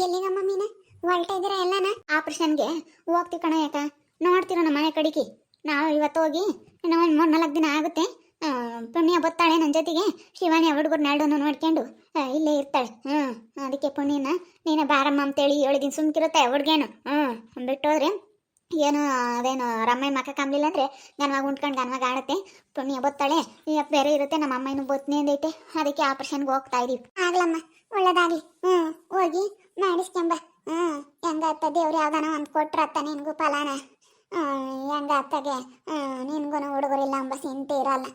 ಎಲ್ಲಿಗ ಮಮ್ಮಿನ ಹೊಲ್ಟಾ ಇದ್ದೀರಾ ಎಲ್ಲಾನ ಆಪರೇಷನ್ಗೆ ಹೋಗ್ತೀವಿ ಕಣ ಯಾಕ ನೋಡ್ತೀರ ನಮ್ಮ ಮನೆ ಕಡೆಗೆ ನಾವು ಇವತ್ತು ಹೋಗಿ ಇನ್ನು ಒಂದು 3-4 ದಿನ ಆಗುತ್ತೆ. ಪುಣ್ಯ ಬತ್ತಾಳೆ ನನ್ನ ಜೊತೆಗೆ ಶಿವಾನಿ ಹುಡುಗರು ನಾಡೋನು ನೋಡ್ಕೊಂಡು ಇಲ್ಲೇ ಇರ್ತಾಳೆ. ಅದಕ್ಕೆ ಪುಣ್ಯನ ನೀನು ಬಾರಮ್ಮ ಅಂತೇಳಿ 7 ದಿನ ಸುಮ್ಕಿರುತ್ತೆ ಹುಡುಗೇನು. ಬಿಟ್ಟೋದ್ರೆ ಏನು ಅದೇನು ರಮ್ಮಯ್ಯ ಮಕ್ಕ ಕಂಬ್ಲಿಲ್ಲ ಅಂದರೆ ಗನ್ವಾಗ ಉಂಟ್ಕೊಂಡು ಗನ್ವಾಗ ಆಡುತ್ತೆ. ಪುಣ್ಯ ಬತ್ತಾಳೆ ಇವತ್ತು ಬೇರೆ ಇರುತ್ತೆ. ನಮ್ಮ ಅಮ್ಮ ಇನ್ನೂ ಬತ್ನಿ ಅಂದೈತೆ. ಅದಕ್ಕೆ ಆಪರೇಷನ್ಗೆ ಹೋಗ್ತಾ ಇದೀವಿ. ಆಗ್ಲಮ್ಮ ಒಳ್ಳೇದಾಗ್ಲಿ. ಹೋಗಿ ಮಾಡಿಸ್ಕೊಂಬ. ಹೆಂಗತ್ತ ದೇವ್ರು ಯಾವ್ದಾನ ಒಂದು ಕೊಟ್ರತ್ತ ನಿನ್ಗೂ ಫಲಾನ. ಹೆಂಗತ್ತಗೆ ನಿನ್ಗೂ ಹುಡುಗರಿಲ್ಲ ಅಂಬ ಚಿಂತೆ ಇರಲ್ಲ.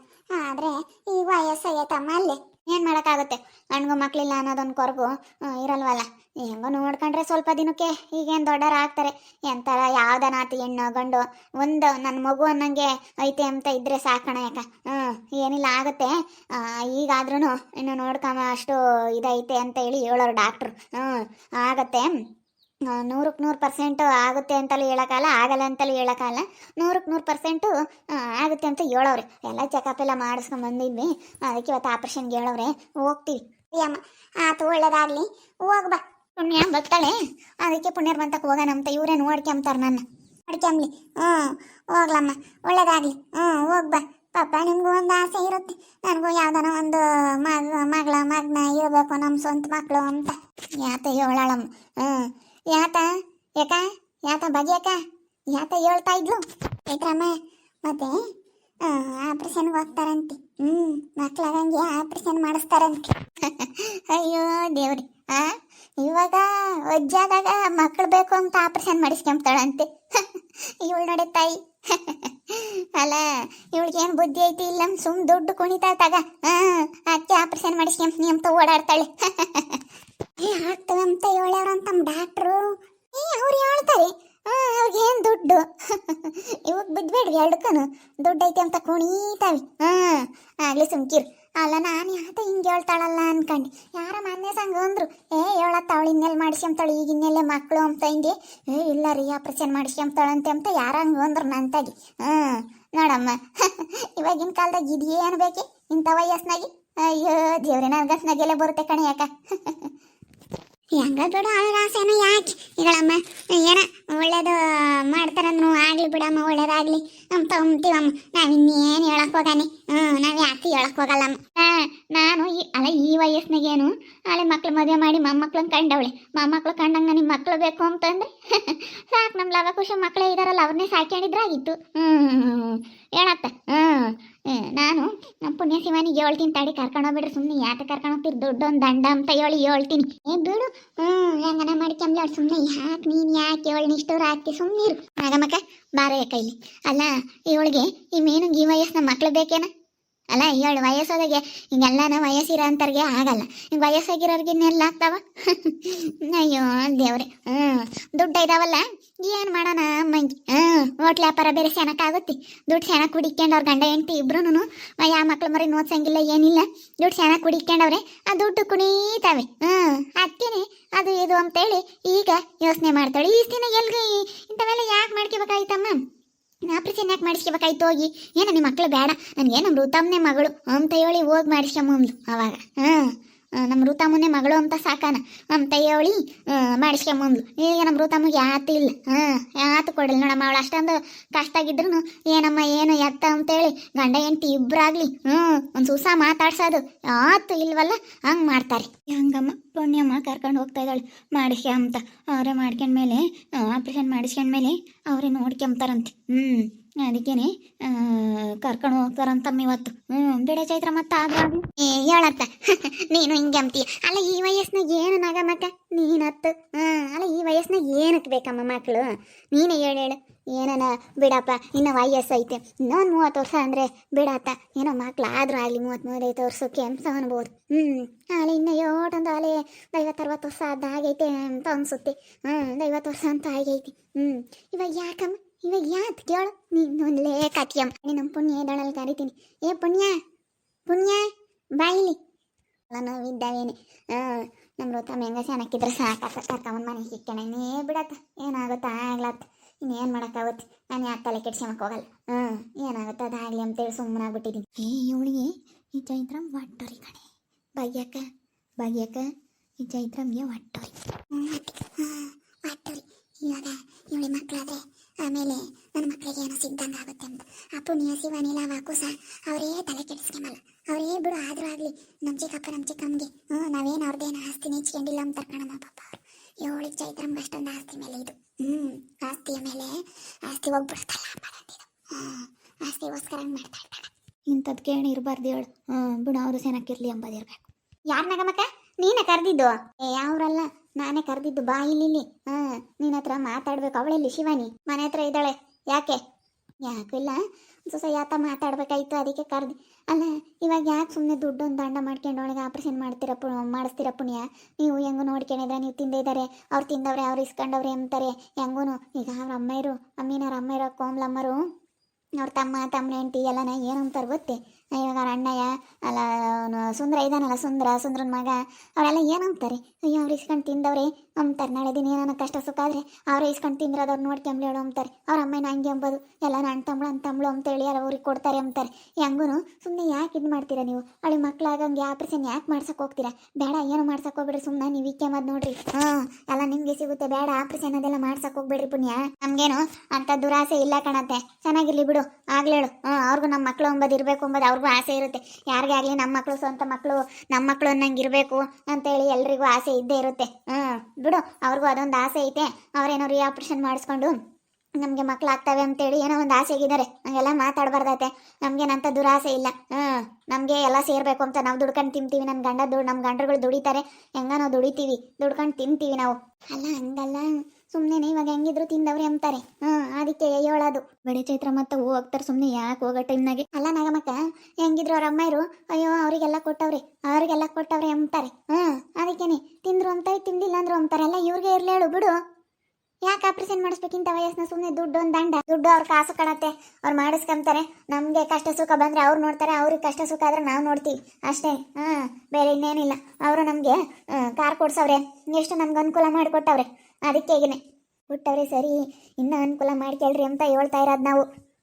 ಆದರೆ ಈಗ ವಯಸ್ಸಾಗೈತಮ್ಮ ಅಲ್ಲಿ ಏನು ಮಾಡೋಕ್ಕಾಗುತ್ತೆ. ಗಂಡ್ಗೂ ಮಕ್ಳಿಲ್ಲ ಅನ್ನೋದೊಂದು ಕೊರಗು ಇರಲ್ವಲ್ಲ. ಹೆಂಗೋ ನೋಡ್ಕೊಂಡ್ರೆ ಸ್ವಲ್ಪ ದಿನಕ್ಕೆ ಈಗೇನು ದೊಡ್ಡರ ಆಗ್ತಾರೆ. ಎಂಥರ ಯಾವ್ದನಾತಿ ಹೆಣ್ಣು ಗಂಡು ಒಂದು ನನ್ನ ಮಗು ಅನ್ನಂಗೆ ಐತೆ ಅಂತ ಇದ್ರೆ ಸಾಕಣ ಯಾಕ. ಏನಿಲ್ಲ ಆಗುತ್ತೆ. ಈಗಾದ್ರೂ ಇನ್ನು ನೋಡ್ಕೊಂಬ ಅಷ್ಟು ಇದೈತೆ ಅಂತ ಹೇಳಿ ಹೇಳೋರು ಡಾಕ್ಟ್ರು. ಆಗತ್ತೆ 100% ಆಗುತ್ತೆ ಅಂತಲೂ ಹೇಳೋಕ್ಕಲ್ಲ, ಆಗಲ್ಲ ಅಂತಲೂ ಹೇಳೋಕ್ಕಲ್ಲ. 100% ಆಗುತ್ತೆ ಅಂತ ಹೇಳೋರೆ. ಎಲ್ಲ ಚೆಕಪ್ ಎಲ್ಲ ಮಾಡಿಸ್ಕೊಂಡು ಬಂದಿದ್ವಿ. ಅದಕ್ಕೆ ಇವತ್ತು ಆಪ್ರೇಷನ್ಗೆ ಹೇಳೋರೆ. ಹೋಗ್ತೀವಿ ಅಮ್ಮ. ಆತು ಒಳ್ಳೇದಾಗಲಿ. ಹೋಗ್ಬಾ. ಪುಣ್ಯ ಬರ್ತಾಳೆ. ಅದಕ್ಕೆ ಪುಣ್ಯರ್ ಬಂತಕ್ಕೆ ಹೋಗೋಣ ಅಂತ ಇವರೇ ನೋಡ್ಕೊಂತಾರೆ ನನ್ನ. ನೋಡ್ಕೊಂಬ್ಲಿ. ಹೋಗ್ಲಮ್ಮ ಒಳ್ಳೇದಾಗಲಿ. ಹೋಗ್ಬಾ. ಪಾಪ ನಿಮಗೂ ಒಂದು ಆಸೆ ಇರುತ್ತೆ. ನನಗೂ ಯಾವ್ದಾನ ಒಂದು ಮಗನ ಇರಬೇಕು ನಮ್ಮ ಸ್ವಂತ ಮಕ್ಕಳು ಅಂತ. ಯಾತ ಹೇಳಳಮ್ಮ. ಯಾತ ಬಗೆಯಕ್ಕ ಯಾತ ಹೇಳ್ತಾ ಇದ್ಲು ಚೈತ್ರಮ್ಮ. ಮತ್ತೆ ಆಪ್ರೇಷನ್ಗೆ ಹೋಗ್ತಾರಂತೆ. ಮಕ್ಳಾಗಂಗೆ ಆಪ್ರೇಷನ್ ಮಾಡಿಸ್ತಾರಂತೆ. ಅಯ್ಯೋ ದೇವ್ರಿ. ಇವಾಗ ಅಜ್ಜಾದಾಗ ಮಕ್ಳು ಬೇಕು ಅಂತ ಆಪ್ರೇಷನ್ ಮಾಡಿಸ್ಕೊಂತಾಳಂತೆ. ಇವಳು ನೋಡಿ ತಾಯಿ. ಅಲ್ಲ ಇವಳಿಗೇನು ಬುದ್ಧಿ ಐತಿ ಇಲ್ಲ. ಸುಮ್ ದುಡ್ಡು ಕುಣಿತಾ ತಗ. ಅದಕ್ಕೆ ಆಪ್ರೇಷನ್ ಮಾಡಿಸ್ಕೊಂತೀನಿ ಅಂತ ಓಡಾಡ್ತಾಳೆ. ಆಗ್ತವೆ ಅಂತ ಹೇಳವ್ರಂತ ಡಾಕ್ಟ್ರು. ಅವ್ರು ಹೇಳ್ತಾರೆ ಅವ್ರಿಗೇನು ದುಡ್ಡು. ಇವಾಗ ಬಿದ್ಬೇಡ್ರಿ ಎರಡಕ್ಕನು ದುಡ್ಡು ಐತೆ ಅಂತ ಕುಣಿತಾವೆ. ಆಗ್ಲಿ ಸುಮ್ಕಿರು. ಅಲ್ಲ ನಾನು ಯಾತ ಹಿಂಗೆ ಹೇಳ್ತಾಳಲ್ಲ ಅನ್ಕಂಡು ಯಾರ ಮೊನ್ನೆ ಸಂಘ ಅಂದ್ರು ಹೇಳತ್ತ ಅವಳು ಇನ್ನೆಲ್ಲಿ ಮಾಡಿಸ್ಕೊಂತಾಳು ಈಗ ಇನ್ನೆಲ್ಲೇ ಮಕ್ಕಳು ಅಂತ ಹಿಂಗೆ. ಇಲ್ಲ ರೀ ಆಪ್ರೇಷನ್ ಮಾಡಿಸ್ಕೊಂತಾಳಂತೆ ಅಂತ ಯಾರ ಹಂಗೆ ಅಂದ್ರು ನಂತಾಗಿ. ನೋಡಮ್ಮ ಇವಾಗಿನ ಕಾಲದಾಗ ಇದೇನು ಬೇಕೆ ಇಂಥ ವಯಸ್ಸಿನಾಗಿ. ಅಯ್ಯೋ ದೇವ್ರೆ ನನಗಸ್ನಾಗೆಲ್ಲ ಬರುತ್ತೆ ಕಣೆ ಯಾಕ. ಹೆಂಗ ದೊಡ್ಡ ಆಸೆನ ಯಾಕೆ ಈಗಳಮ್ಮ. ಏನ ಒಳ್ಳೇದು ಮಾಡ್ತಾರಂದ್ರು ಆಗ್ಲಿ ಬಿಡಮ್ಮ ಒಳ್ಳೇದಾಗ್ಲಿ ಅಂತ ಅಂತೀವಮ್ಮ. ನಾವು ಇನ್ನೇನು ಹೇಳಕ್ ಹೋಗಾನೆ. ನಾವು ಯಾಕೆ ಹೇಳಕ್ ಹೋಗಲ್ಲಮ್ಮ. ನಾನು ಈ ವಯಸ್ಸಿನಾಗೇನು ಅಲ್ಲೇ ಮಕ್ಳು ಮದುವೆ ಮಾಡಿ ಮೊಮ್ಮಕ್ಳನ್ನ ಕಂಡವಳೆ. ಮೊಮ್ಮಕ್ಳು ಕಂಡಂಗ ನಿಮ್ಮ ಮಕ್ಳು ಬೇಕು ಅಂತಂದ್ರೆ ಸಾಕು. ನಮ್ಮ ಲವ ಖುಷಿ ಮಕ್ಕಳೇ ಇದಾರಲ್ಲ ಅವ್ರನ್ನೇ ಸಾಕ್ಯಂಡಿದ್ರಾಗಿತ್ತು. ಹೇಳತ್ತ. ನಾನು ನಮ್ಮ ಪುಣ್ಯ ಶಿವಾನಿಗೆ ಹೇಳ್ತೀನಿ ತಡಿ ಕರ್ಕೊಂಡೋಗ್ಬಿಡ್ರಿ. ಸುಮ್ಮನೆ ಯಾಕೆ ಕರ್ಕೊಂಡೋಗ್ತೀರಿ ದುಡ್ಡೊಂದು ದಂಡ ಅಂತ ಹೇಳ್ತೀನಿ. ಬಿಡು. ಹೆಂಗನ ಮಾಡ್ಕೊಂಬ್ಲ ಸುಮ್ಮನೆ ಯಾಕೆ ನೀನು ಯಾಕೆ ಹೇಳಿ ಇಷ್ಟವ್ರು ಹಾಕಿ ಸುಮ್ಮನೆ ಮಗಮಕ್ಕ ಬಾರಯ್ಯ ಕೈಲಿ. ಅಲ್ಲ ಇವಳಿಗೆ ಈ ಮೇನು ಈ ವಯಸ್ಸಿನ ಮಕ್ಳು ಬೇಕೇನ. ಅಲ್ಲ 7 ವಯಸ್ಸಾದಾಗೆ ಹಿಂಗೆಲ್ಲನ ವಯಸ್ಸಿರೋ ಅಂತರ್ಗೆ ಆಗಲ್ಲ. ಹಿಂಗೆ ವಯಸ್ಸಾಗಿರೋರ್ಗೆ ಇನ್ನೆಲ್ಲ ಆಗ್ತಾವ. ಅಯ್ಯೋ ದೇವ್ರೆ. ದುಡ್ಡು ಇದಾವಲ್ಲ ಏನು ಮಾಡೋಣ ಮಂಗಿ. ಹೋಟ್ಲ್ ವ್ಯಾಪಾರ ಬೇರೆ ಚೆನ್ನಾಗಾಗುತ್ತೆ. ದುಡ್ಡು ಚೆನ್ನಾಗಿ ಕುಡಿಕೊಂಡು ಅವ್ರ ಗಂಡ ಹೆಂಡ್ತಿ ಇಬ್ರು ಯಾವ ಮಕ್ಳು ಮರಿ ನೋಡ್ಸಂಗಿಲ್ಲ ಏನಿಲ್ಲ. ದುಡ್ಡು ಚೆನ್ನಾಗಿ ಕುಡಿಕೊಂಡವ್ರೆ ಆ ದುಡ್ಡು ಕುಣಿತಾವೆ. ಅದಕ್ಕೇನೆ ಅದು ಇದು ಅಂತೇಳಿ ಈಗ ಯೋಚನೆ ಮಾಡ್ತಾಳೆ. ಈ ದಿನ ಎಲ್ರಿ ಇಂಥವೆಲ್ಲ ಯಾಕೆ ಮಾಡ್ಕೋಬೇಕಾಯ್ತಮ್ಮ. ಆಪ್ರೇಷನ್ ಯಾಕೆ ಮಾಡಿಸ್ಕೋಬೇಕಾಯ್ತು. ಹೋಗಿ ಏನ ನಿಮ್ಮ ಮಕ್ಕಳು ಬೇಡ ನನಗೆ ನಮ್ಮ ಋತಮ್ಮನೇ ಮಗಳು ಅಂತ ಹೇಳಿ ಹೋಗಿ ಮಾಡಿಸ್ಕೊಂಬಂದ್ಲು. ಅವಾಗ ನಮ್ಮ ಋತಮ್ಮನೇ ಮಗಳು ಅಂತ ಸಾಕಾನ ಅಂತ ಹೇಳಿ ಮಾಡಿಸ್ಕೊಂಬಂದ್ಲು. ಈಗ ನಮ್ಮ ಋತಮ್ಮಗೆ ಯಾತು ಇಲ್ಲ. ಯಾತು ಕೊಡಲಿ ನೋಡಮ್ಮ. ಅವಳು ಅಷ್ಟೊಂದು ಕಷ್ಟ ಆಗಿದ್ರು ಏನಮ್ಮ ಏನು ಎತ್ತ ಅಂತೇಳಿ ಗಂಡ ಹೆಂಡ್ತಿ ಇಬ್ಬರಾಗ್ಲಿ ಒಂದು ಸುಸ ಮಾತಾಡ್ಸೋದು ಯಾತು ಇಲ್ವಲ್ಲ ಹಂಗೆ ಮಾಡ್ತಾರೆ. ಹಂಗಮ್ಮ ಪುಣ್ಯಮ್ಮ ಕರ್ಕೊಂಡು ಹೋಗ್ತಾ ಇದ್ದಾಳೆ ಮಾಡಿಸ್ಕೊಂತ. ಅವರೇ ಮಾಡ್ಕೊಂಡ್ಮೇಲೆ ಆಪ್ರೇಷನ್ ಮಾಡಿಸ್ಕೊಂಡ್ಮೇಲೆ ಅವರೇ ನೋಡ್ಕೊಂತಾರಂತೆ. ಅದಕ್ಕೇನೆ ಕರ್ಕೊಂಡು ಹೋಗ್ತಾರಂತಮ್ಮ ಇವತ್ತು. ಬಿಡ ಚೈತ್ರ ಮತ್ತೆ ಆದ್ರೂ ಹೇಳತ್ತ ನೀನು ಹಿಂಗೆ ಅಂತೀಯ. ಅಲ್ಲ ಈ ವಯಸ್ಸಿನಾಗ ಏನು ನಗಮಕ್ಕ ನೀನತ್ತು. ಅಲ್ಲ ಈ ವಯಸ್ಸಿನಾಗ ಏನಕ್ಕೆ ಬೇಕಮ್ಮ ಮಕ್ಕಳು. ನೀನೇ ಹೇಳು ಏನನ ಬಿಡಪ್ಪ ಇನ್ನು ವಯಸ್ಸೈತೆ ಇನ್ನೊಂದು 30 ವರ್ಷ ಅಂದರೆ ಬಿಡತ್ತ. ಏನೋ ಮಕ್ಳು ಆದರೂ ಆಗಲಿ 30-35 ವರ್ಷಕ್ಕೆ ಅಂತ ಅನ್ಬೋದು. ಅಲ್ಲಿ ಇನ್ನು ಯೋಟಂದು ಅಲೆ 50-60 ವರ್ಷ ಆಗೈತೆ ಅಂತ ಅನಿಸುತ್ತೆ. 50 ವರ್ಷ ಅಂತ ಆಗೈತಿ. ಇವಾಗ ಯಾಕಮ್ಮ ಇವಾಗ ಯಾಕೆ ಕೇಳು ನೀನೊಂದಲೇ ಕತಿಯಮ್ಮ. ನಮ್ಮ ಪುಣ್ಯ ಇದ್ದಾಳಲ್ಲಿ ಕರಿತೀನಿ. ಪುಣ್ಯ ಬಾಯಿಲಿ ನಾವಿದ್ದಾವೇನೆ. ನಮ್ಮ ಋತಮ್ಮ ಹೆಂಗ ಚೆನ್ನಾಗಿದ್ರೆ ಸಾಕಾತ ಕರ್ಕೊಂಬಂದು ಮನೆಗೆ ಸಿಕ್ಕಣೇ ಬಿಡತ್ತ. ಏನಾಗುತ್ತಾ ಆಗ್ಲತ್ತ. ಇನ್ನೇನು ಮಾಡೋಕ್ಕಾಗುತ್ತೆ. ನಾನು ಯಾಕೆ ತಲೆ ಕೆಡ್ಸ್ಕೊಂಬಕ್ಕೆ ಹೋಗಲ್ಲ. ಏನಾಗುತ್ತೆ ಅದಾಗಲಿ ಅಂತೇಳಿ ಸುಮ್ಮನೆ ಆಗ್ಬಿಟ್ಟಿದ್ದೀನಿ. ಇವಳಿಗೆ ಈ ಚೈತ್ರಂ ಒಟ್ಟೋರಿ ಕಣೆ. ಭಾಗ್ಯಕ್ಕ ಈ ಚೈತ್ರಮ್ಗೆ ಒಟ್ಟೋರಿ. ಶಿವಾನಿ ಲವಾಕು ಸಹ ಅವರೇ ತಲೆ ಕೆಡಿಸ್ಕೊಂಬಲ್ಲ. ಅವರೇ ಬಿಡು ಆದ್ರೂ ಆಗ್ಲಿ ನಮ್ಮ ಚಿಕ್ಕಮ್ಮಗೆ ನಾವೇನು ಅವ್ರದ್ದೇನು ಆಸ್ತಿ ನೆಚ್ಕೊಂಡಿಲ್ಲ ಅಂತಾರೆ ಕಣಮ್ಮ ಪಾಪ ಅವರು. ಇವಳಿಗೆ ಚೈತ್ರಮ್ಗೆ ಅಷ್ಟೊಂದು ಆಸ್ತಿ ಮೇಲೆ ಇದು ಆಸ್ತಿಯ ಮೇಲೆ ಆಸ್ತಿ ಹೋಗ್ಬಿಡುತ್ತಲ್ಲ ಅಂಬದಂತಿದು. ಆಸ್ತಿಗೋಸ್ಕರ ಮಾಡ್ತಾ ಇರ್ತಾಳೆ. ಇಂಥದ್ದು ಕೇಳಿ ಇರಬಾರ್ದು ಹೇಳು. ಬಿಡು ಅವರು ಸೇನಕ್ಕಿರ್ಲಿ ಅಂಬೋದಿರ್ಬೇಕು. ಯಾರು ನಗಮಕ್ಕ ನೀನೇ ಕರೆದಿದ್ದು? ಯಾವ್ರಲ್ಲ ನಾನೇ ಕರೆದಿದ್ದು. ಬಾ ಇಲ್ಲಿ ನಿನ್ನ ಹತ್ರ ಮಾತಾಡ್ಬೇಕು. ಅವಳೆಲ್ಲಿ ಶಿವಾನಿ? ಮನೆ ಹತ್ರ ಇದ್ದಾಳೆ. ಯಾಕೆ? ಯಾಕಿಲ್ಲ ಯಾತ ಮಾತಾಡ್ಬೇಕಾಯ್ತು ಅದಕ್ಕೆ ಕರೆದಿ. ಅಲ್ಲ ಇವಾಗ ಯಾಕೆ ಸುಮ್ಮನೆ ದುಡ್ಡು ಒಂದು ದಂಡ ಮಾಡ್ಕೊಂಡು ಅವಳಿಗೆ ಆಪ್ರೇಷನ್ ಮಾಡಿಸ್ತೀರ ಪುಣ್ಯ? ನೀವು ಹೆಂಗೂ ನೋಡ್ಕೊಂಡಿದ್ರೆ ನೀವು ತಿಂದಿದ್ದಾರೆ, ಅವ್ರು ತಿಂದವ್ರೆ, ಅವ್ರು ಇಸ್ಕೊಂಡವ್ರೆ ಅಂತಾರೆ ಹೆಂಗೂ. ಈಗ ಅವ್ರ ಅಮ್ಮಯ್ಯರು ಅಮ್ಮಯ್ಯರು ಕೋಮ್ಲಮ್ಮರು ಅವ್ರ ತಮ್ಮ ಹೆಂಡತಿ ಎಲ್ಲನ ಏನು ಅಂತಾರೆ ಗೊತ್ತೇ? ಇವಾಗ ಅವ್ರ ಅಣ್ಣಯ್ಯ ಅಲ್ಲ ಸುಂದ್ರ ಇದಾನಲ್ಲ, ಸುಂದ್ರನ ಮಗ, ಅವರೆಲ್ಲ ಏನು ಅಂತಾರೆ? ಅಯ್ಯೋ ಅವ್ರು ಇಸ್ಕೊಂಡು ತಿಂದವ್ರೆ ಅಂತಾರೆ. ನಾಳೆ ದಿನ ಏನಾನ ಕಷ್ಟ ಸುಖ ಆದರೆ ಅವ್ರು ಇಸ್ಕೊಂಡು ತಿಂದ್ರದವ್ರು ನೋಡ್ಕೊಂಬ್ಲೇಳು ಅಂತಾರೆ. ಅವ್ರ ಅಮ್ಮನ ಹಂಗೆ ಅಂಬೋದು. ಎಲ್ಲ ಅಣ್ಣ ತಮ್ಮಳು ಅಂತೇಳಿ ಎಲ್ಲ ಅವ್ರಿಗೆ ಕೊಡ್ತಾರೆ ಅಂತಾರೆ. ಹೆಂಗೂ ಸುಮ್ಮನೆ ಯಾಕೆ ಇದು ಮಾಡ್ತೀರಾ ನೀವು? ಅವಳಿಗೆ ಮಕ್ಳಾಗಂಗೆ ಆಪ್ರೇಷನ್ ಯಾಕೆ ಮಾಡ್ಸಕ್ಕೆ ಹೋಗ್ತೀರಾ? ಬೇಡ, ಏನು ಮಾಡ್ಸಕ್ಕೆ ಹೋಗ್ಬೇಡ್ರಿ. ಸುಮ್ಮನೆ ನೀವು ಈಕೆ ಮದ್ದು ನೋಡ್ರಿ. ಎಲ್ಲ ನಿಮಗೆ ಸಿಗುತ್ತೆ. ಬೇಡ ಆಪ್ರೇಷನ್ ಅದೆಲ್ಲ ಮಾಡ್ಸಕ್ಕೆ ಹೋಗ್ಬೇಡ್ರಿ ಪುಣ್ಯ. ನಮಗೇನು ಅಂತ ದುರಾಸೆ ಇಲ್ಲ ಕಣತ್ತೆ. ಚೆನ್ನಾಗಿರ್ಲಿ ಬಿಡು. ಆಗ್ಲೇಳು. ಅವ್ರಿಗೂ ನಮ್ಮ ಮಕ್ಕಳು ಅಂಬೋದು ಇರಬೇಕು ಅಂಬೋದು ಅವ್ರಿಗೂ ಆಸೆ ಇರುತ್ತೆ. ಯಾರಿಗೇ ಆಗಲಿ ನಮ್ಮ ಮಕ್ಕಳು ಸ್ವಂತ ಮಕ್ಕಳು ನಮ್ಮ ಮಕ್ಕಳು ಅನ್ನಂಗೆ ಇರಬೇಕು ಅಂತೇಳಿ ಎಲ್ರಿಗೂ ಆಸೆ ಇದ್ದೇ ಇರುತ್ತೆ. ಬಿಡು, ಅವ್ರಿಗೂ ಅದೊಂದು ಆಸೆ ಐತೆ. ಅವ್ರೇನೋ ಆಪ್ರೇಷನ್ ಮಾಡಿಸ್ಕೊಂಡು ನಮಗೆ ಮಕ್ಳು ಆಗ್ತವೆ ಅಂತೇಳಿ ಏನೋ ಒಂದು ಆಸೆಗಿದ್ದಾರೆ. ಹಂಗೆಲ್ಲ ಮಾತಾಡಬಾರ್ದೈತೆ. ನಮಗೇನಂತ ದುರಾಸೆ ಇಲ್ಲ. ನಮಗೆ ಎಲ್ಲ ಸೇರಬೇಕು ಅಂತ ನಾವು ದುಡ್ಕೊಂಡು ತಿಂತೀವಿ. ನಮ್ಮ ಗಂಡರುಗಳು ದುಡಿತಾರೆ, ಹೆಂಗ ನಾವು ದುಡಿತೀವಿ, ದುಡ್ಕೊಂಡು ತಿಂತೀವಿ ನಾವು. ಅಲ್ಲ ಹಂಗಲ್ಲ, ಸುಮ್ಮನೆ ಇವಾಗ ಹೆಂಗಿದ್ರು ತಿಂದವ್ರೆ ಅಂತಾರೆ. ಅದಕ್ಕೆ ಹೇಳೋದು. ಬೆಳೆ ಚೈತ್ರ ಮತ್ತೆ ಹೋಗ್ತಾರೆ ಸುಮ್ಮನೆ ಯಾಕೆ ಹೋಗೋ ಟೈಮ್ನಾಗೆ. ಅಲ್ಲ ನಗಮಕ್ಕ ಹೆಂಗಿದ್ರು ಅವ್ರ ಅಮ್ಮಯ್ಯರು ಅಯ್ಯೋ ಅವ್ರಿಗೆಲ್ಲ ಕೊಟ್ಟವ್ರೆ ಅಂತಾರೆ. ಅದಕ್ಕೇನೆ ತಿಂದ್ರು ಅಂತಾರೆ, ತಿಂದಿಲ್ಲ ಅಂದ್ರು ಅಂತಾರೆ. ಎಲ್ಲ ಇವ್ರಿಗೆ ಇರ್ಲಿ ಹೇಳು ಬಿಡು. ಯಾಕೆ ಆಪ್ರೇಷನ್ ಮಾಡಿಸ್ಬೇಕಿಂತ ವಯಸ್ಸನ್ನ? ಸುಮ್ಮನೆ ದುಡ್ಡು ಒಂದು ದಂಡ. ದುಡ್ಡು ಅವ್ರ ಕಾಸು ಕಾಣತ್ತೆ, ಅವ್ರು ಮಾಡಿಸ್ಕೊಂತಾರೆ. ನಮಗೆ ಕಷ್ಟ ಸುಖ ಬಂದರೆ ಅವ್ರು ನೋಡ್ತಾರೆ, ಅವ್ರಿಗೆ ಕಷ್ಟ ಸುಖ ಆದರೆ ನಾವು ನೋಡ್ತೀವಿ ಅಷ್ಟೇ. ಬೇರೆ ಇನ್ನೇನಿಲ್ಲ. ಅವರು ನಮಗೆ ಕಾರ್ ಕೊಡ್ಸವ್ರೆ, ಎಷ್ಟು ನಮ್ಗೆ ಅನುಕೂಲ ಮಾಡಿಕೊಟ್ಟವ್ರೆ. ಅದಕ್ಕೆ ಹೇಗೇನೆ ಬಿಟ್ಟವ್ರೆ. ಸರಿ, ಇನ್ನೂ ಅನುಕೂಲ ಮಾಡ್ಕೊಳ್ರಿ ಅಂತ ಹೇಳ್ತಾ ಇರೋದು ನಾವು.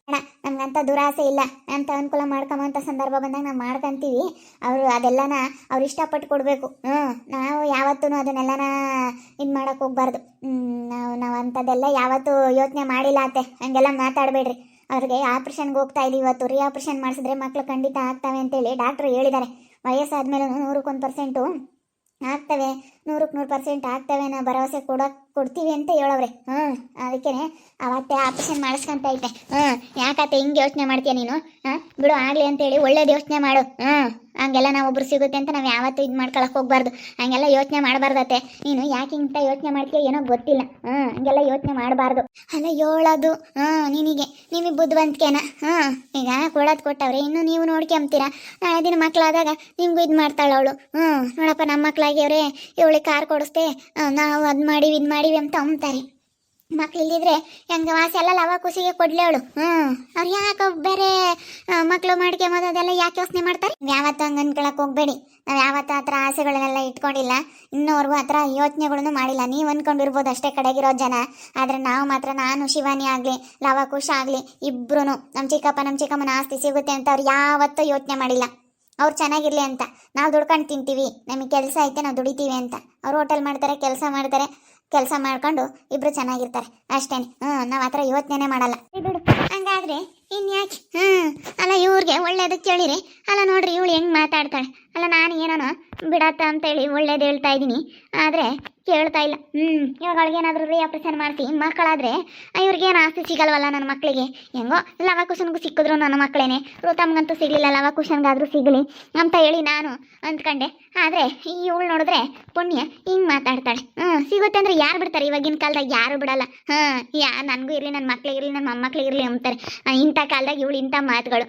ಅಣ್ಣ ನಮ್ಗಂತ ದುರಾಸೆ ಇಲ್ಲ. ಅಂತ ಅನುಕೂಲ ಮಾಡ್ಕೊಂಬಂಥ ಸಂದರ್ಭ ಬಂದಾಗ ನಾವು ಮಾಡ್ಕೊಂತೀವಿ. ಅವರು ಅದೆಲ್ಲನ ಅವ್ರು ಇಷ್ಟಪಟ್ಟು ಕೊಡಬೇಕು. ನಾವು ಯಾವತ್ತೂ ಅದನ್ನೆಲ್ಲನ ಇದು ಮಾಡೋಕೆ ಹೋಗ್ಬಾರ್ದು. ನಾವು ಅಂಥದ್ದೆಲ್ಲ ಯಾವತ್ತೂ ಯೋಚನೆ ಮಾಡಿಲ್ಲ ಅತ್ತೆ. ಹಂಗೆಲ್ಲ ಮಾತಾಡಬೇಡ್ರಿ. ಅವ್ರಿಗೆ ಆಪ್ರೇಷನ್ಗೆ ಹೋಗ್ತಾ ಇದೀವಿ. ಇವತ್ತು ಆಪ್ರೇಷನ್ ಮಾಡಿಸಿದ್ರೆ ಮಕ್ಕಳು ಖಂಡಿತ ಆಗ್ತವೆ ಅಂತೇಳಿ ಡಾಕ್ಟ್ರು ಹೇಳಿದ್ದಾರೆ. ವಯಸ್ಸಾದ್ಮೇಲೆ 100% ಆಗ್ತವೆ, 100% ಆಗ್ತವೆ. ನಾವು ಭರವಸೆ ಕೊಡ್ತೀವಿ ಅಂತ ಹೇಳವ್ರೆ. ಅದಕ್ಕೆ ಅವತ್ತೇ ಆಪ್ರೇಷನ್ ಮಾಡಿಸ್ಕೊಂತ ಐತೆ. ಯಾಕತ್ತೆ ಹಿಂಗೆ ಯೋಚನೆ ಮಾಡ್ತೀಯ ನೀನು? ಬಿಡು ಆಗಲಿ ಅಂತೇಳಿ ಒಳ್ಳೇದು ಯೋಚನೆ ಮಾಡು. ಹಂಗೆಲ್ಲ ನಾವು ಒಬ್ರು ಸಿಗುತ್ತೆ ಅಂತ ನಾವು ಯಾವತ್ತೂ ಇದು ಮಾಡ್ಕೊಳಕ್ಕೆ ಹೋಗ್ಬಾರ್ದು. ಹಂಗೆಲ್ಲ ಯೋಚನೆ ಮಾಡಬಾರ್ದತ್ತೆ. ನೀನು ಯಾಕೆ ಇಂಥ ಯೋಚನೆ ಮಾಡ್ತೀಯ ಏನೋ ಗೊತ್ತಿಲ್ಲ. ಹಂಗೆಲ್ಲ ಯೋಚನೆ ಮಾಡಬಾರ್ದು. ಅಲ್ಲ ಹೇಳೋದು ನಿಮಗೆ ಬುದ್ಧಿವಂತಿಕೆನ. ಈಗ ಕೊಟ್ಟವ್ರೆ, ಇನ್ನು ನೀವು ನೋಡ್ಕೊಂತೀರಾ. ನಾಳೆ ದಿನ ಮಕ್ಕಳಾದಾಗ ನಿಮಗೂ ಇದು ಮಾಡ್ತಾಳೆ ಅವಳು. ನೋಡಪ್ಪ ನಮ್ಮ ಮಕ್ಕಳಾಗ್ಯವ್ರೆ, ಇವಳಿಗೆ ಕಾರ್ ಕೊಡಿಸ್ದೆ, ನಾವು ಅದು ಮಾಡಿವಿ ಇದು ಮಾಡಿವಿ ಅಂತ ಅಂತಾರೆ. ಮಕ್ಳು ಇಲ್ಲಿದ್ರೆ ಹೆಂಗ ವಾಸಿ ಎಲ್ಲ ಲವ ಖುಷಿಗೆ ಕೊಡ್ಲಿ ಅವಳು. ಅವ್ರು ಯಾಕೆ ಬೇರೆ ಮಕ್ಕಳು ಮಾಡ್ಕೊಂಬೋದು ಅದೆಲ್ಲ ಯಾಕೆ ಯೋಚನೆ ಮಾಡ್ತಾರೆ? ಯಾವತ್ತೂ ಹಂಗೆ ಅನ್ಕೊಳಕ್ಕೆ ಹೋಗ್ಬೇಡಿ. ನಾವು ಯಾವತ್ತೂ ಆ ಥರ ಆಸೆಗಳನ್ನೆಲ್ಲ ಇಟ್ಕೊಂಡಿಲ್ಲ. ಇನ್ನೂವರೆಗೂ ಆ ಥರ ಯೋಚನೆಗಳನ್ನು ಮಾಡಿಲ್ಲ. ನೀವು ಅಂದ್ಕೊಂಡಿರ್ಬೋದು ಅಷ್ಟೇ ಕಡೆಗಿರೋ ಜನ. ಆದರೆ ನಾವು ಮಾತ್ರ, ನಾನು ಶಿವಾನಿ ಆಗಲಿ ಲವ ಖುಷಿ ಆಗಲಿ ಇಬ್ಬರೂ ನಮ್ಮ ಚಿಕ್ಕಮ್ಮನ ಆಸ್ತಿ ಸಿಗುತ್ತೆ ಅಂತ ಅವ್ರು ಯಾವತ್ತೂ ಯೋಚನೆ ಮಾಡಿಲ್ಲ. ಅವ್ರು ಚೆನ್ನಾಗಿರ್ಲಿ ಅಂತ. ನಾವು ದುಡ್ಕೊಂಡು ತಿಂತೀವಿ, ನಮಗೆ ಕೆಲಸ ಐತೆ, ನಾವು ದುಡಿತೀವಿ ಅಂತ. ಅವ್ರು ಹೋಟೆಲ್ ಮಾಡ್ತಾರೆ, ಕೆಲಸ ಮಾಡ್ಕೊಂಡು ಇಬ್ರು ಚೆನ್ನಾಗಿರ್ತಾರೆ ಅಷ್ಟೇ. ನಾವು ಆ ಥರ ಯೋಚನೆ ಮಾಡಲ್ಲ. ಬಿಡು ಹಂಗಾದ್ರೆ ಇನ್ಯಾಕೆ? ಅಲ್ಲ ಇವ್ರಿಗೆ ಒಳ್ಳೇದಕ್ಕೆ ಕೇಳಿರಿ. ಅಲ್ಲ ನೋಡ್ರಿ ಇವಳು ಹೆಂಗೆ ಮಾತಾಡ್ತಾಳೆ. ಅಲ್ಲ ನಾನು ಏನೋ ಬಿಡತ್ತ ಅಂತೇಳಿ ಒಳ್ಳೇದು ಹೇಳ್ತಾ ಇದ್ದೀನಿ, ಆದರೆ ಕೇಳ್ತಾ ಇಲ್ಲ. ಇವಾಗ ಅವಳಿಗೇನಾದರೂ ಆಪರೇಷನ್ ಮಾಡಿಸಿ ಮಕ್ಕಳಾದರೆ ಇವ್ರಿಗೇನು ಆಸ್ತಿ ಸಿಗಲ್ವಲ್ಲ ನನ್ನ ಮಕ್ಕಳಿಗೆ. ಹೆಂಗೋ ಲವಕುಶನ್ಗೂ ಸಿಕ್ಕಿದ್ರು ನನ್ನ ಮಕ್ಕಳೇನೆ, ಋತಮ್ಗಂತೂ ಸಿಗಲಿಲ್ಲ, ಲವಕುಶನ್ಗಾದರೂ ಸಿಗಲಿ ಅಂತ ಹೇಳಿ ನಾನು ಅಂದ್ಕೊಂಡೆ. ಆದರೆ ಇವಳು ನೋಡಿದ್ರೆ ಪುಣ್ಯ ಹಿಂಗೆ ಮಾತಾಡ್ತಾಳೆ. ಸಿಗುತ್ತೆ ಅಂದರೆ ಯಾರು ಬಿಡ್ತಾರೆ? ಇವಾಗಿನ ಕಾಲದಾಗ ಯಾರು ಬಿಡಲ್ಲ. ನನಗೂ ಇರಲಿ, ನನ್ನ ಮಕ್ಳಿಗಿರಲಿ, ನನ್ನ ಮೊಮ್ಮಕ್ಳಿಗಿರಲಿ ಅಂತಾರೆ. ಇಂಥ ಕಾಲದಾಗ ಇವಳು ಇಂಥ ಮಾತುಗಳು.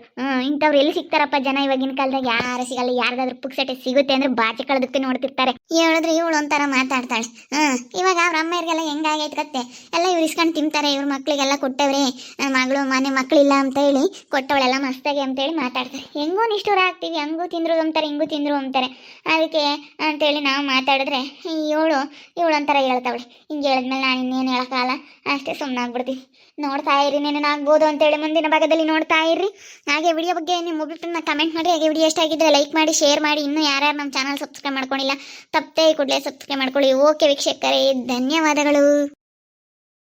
ಇಂಥವ್ರು ಎಲ್ಲಿ ಸಿಗ್ತಾರಪ್ಪ ಜನ? ಇವಾಗಿನ ಕಾಲದಾಗ ಯಾರು ಸಿಗಲ್ಲ. ಯಾರಿಗಾದ್ರೂ ಪುಕ್ಸಟೆ ಸಿಗುತ್ತೆ ಅಂದರೆ ಬಾಚಿ ಕಳೆದಕ್ಕೆ ನೋಡ್ತಿರ್ತಾರೆ. ಹೇಳಿದ್ರೆ ಇವಳು ಒಂಥರ ಮಾತಾಡ್ತಾಳೆ. ಇವಾಗ ಅವ್ರ ಅಮ್ಮವ್ರಿಗೆಲ್ಲ ಹೆಂಗಾಗೈತೆ ಕತ್ತೆ ಎಲ್ಲ ಇವ್ರು ಇಸ್ಕೊಂಡು ತಿಂತಾರೆ. ಇವ್ರ ಮಕ್ಳಿಗೆಲ್ಲ ಕೊಟ್ಟವ್ರೆ, ಮಗಳು ಮನೆ ಮಕ್ಕಳಿಲ್ಲ ಅಂತ ಹೇಳಿ ಕೊಟ್ಟವಳೆಲ್ಲ ಮಸ್ತಾಗಿ ಅಂತೇಳಿ ಮಾತಾಡ್ತಾರೆ. ಹೆಂಗೋ ನಿಷ್ಠೂರ ಆಗ್ತೀವಿ, ಹಂಗೂ ತಿಂದ್ರು ಅಂತಾರೆ, ಹಿಂಗೂ ತಿಂದ್ರು ಅಂತಾರೆ. ಅದಕ್ಕೆ ಅಂತೇಳಿ ನಾವು ಮಾತಾಡಿದ್ರೆ ಇವಳು ಒಂಥರ ಹೇಳ್ತಾವಳೆ. ಹಿಂಗೆ ಹೇಳಿದ್ಮೇಲೆ ನಾನು ಇನ್ನೇನು ಹೇಳೋಕ್ಕಾಗಲ್ಲ, ಅಷ್ಟೇ ಸುಮ್ಮನಾಗ್ಬಿಡ್ತೀವಿ. ನೋಡ್ತಾ ಇರಿ, ನೆನೇನಾಗ್ಬೋದು ಅಂತೇಳಿ ಮುಂದಿನ ಭಾಗದಲ್ಲಿ ನೋಡ್ತಾ ಇರ್ರಿ. ಹಾಗೆ ವಿಡಿಯೋ ಬಗ್ಗೆ ನಿಮ್ಮ ಒಬ್ಬರನ್ನ ಕಮೆಂಟ್ ಮಾಡಿ. ಹಾಗೆ ವಿಡಿಯೋ ಇಷ್ಟ ಆಗಿದ್ರೆ ಲೈಕ್ ಮಾಡಿ, ಶೇರ್ ಮಾಡಿ. ಇನ್ನೂ ಯಾರ್ಯಾರು ನಮ್ಮ ಚಾನಲ್ ಸಬ್ಸ್ಕ್ರೈಬ್ ಮಾಡ್ಕೊಂಡಿಲ್ಲ ತಪ್ಪೇ ಕೂಡಲೇ ಸಬ್ಸ್ಕ್ರೈಬ್ ಮಾಡ್ಕೊಳ್ಳಿ. ಓಕೆ ವೀಕ್ಷಕರೇ, ಧನ್ಯವಾದಗಳು.